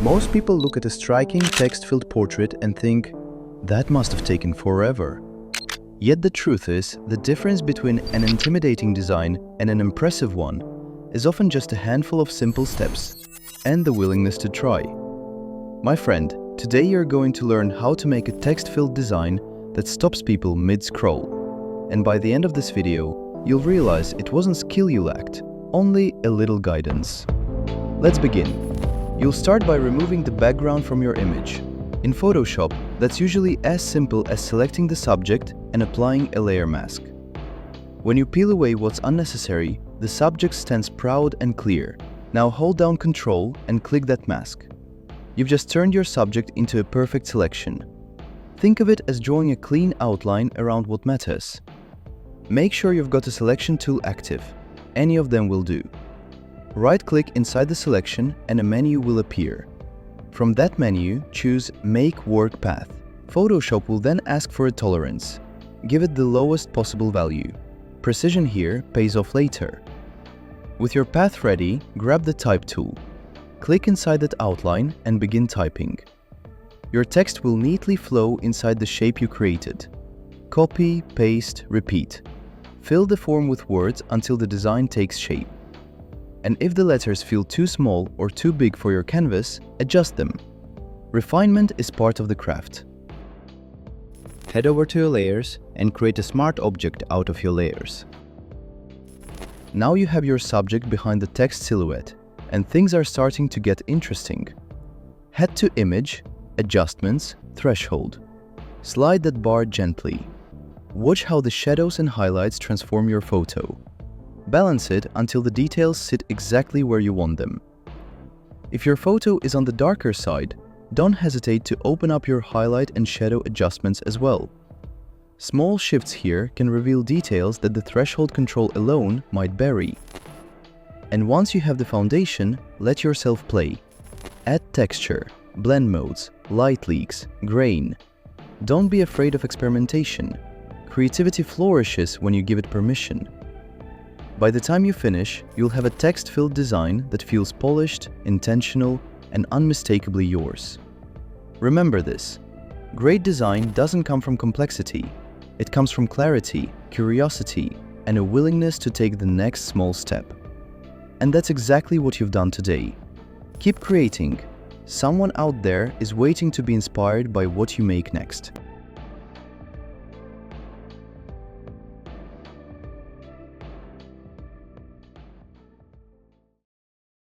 Most people look at a striking text-filled portrait and think, that must have taken forever. Yet the truth is, the difference between an intimidating design and an impressive one is often just a handful of simple steps and the willingness to try. My friend, today you're going to learn how to make a text-filled design that stops people mid-scroll. And by the end of this video, you'll realize it wasn't skill you lacked, only a little guidance. Let's begin. You'll start by removing the background from your image. In Photoshop, that's usually as simple as selecting the subject and applying a layer mask. When you peel away what's unnecessary, the subject stands proud and clear. Now hold down Ctrl and click that mask. You've just turned your subject into a perfect selection. Think of it as drawing a clean outline around what matters. Make sure you've got a selection tool active. Any of them will do. Right-click inside the selection and a menu will appear. From that menu, choose Make Work Path. Photoshop will then ask for a tolerance. Give it the lowest possible value. Precision here pays off later. With your path ready, grab the Type tool. Click inside that outline and begin typing. Your text will neatly flow inside the shape you created. Copy, paste, repeat. Fill the form with words until the design takes shape. And if the letters feel too small or too big for your canvas, adjust them. Refinement is part of the craft. Head over to your layers and create a smart object out of your layers. Now you have your subject behind the text silhouette, and things are starting to get interesting. Head to Image, Adjustments, Threshold. Slide that bar gently. Watch how the shadows and highlights transform your photo. Balance it until the details sit exactly where you want them. If your photo is on the darker side, don't hesitate to open up your highlight and shadow adjustments as well. Small shifts here can reveal details that the threshold control alone might bury. And once you have the foundation, let yourself play. Add texture, blend modes, light leaks, grain. Don't be afraid of experimentation. Creativity flourishes when you give it permission. By the time you finish, you'll have a text-filled design that feels polished, intentional, and unmistakably yours. Remember this: great design doesn't come from complexity. It comes from clarity, curiosity, and a willingness to take the next small step. And that's exactly what you've done today. Keep creating. Someone out there is waiting to be inspired by what you make next.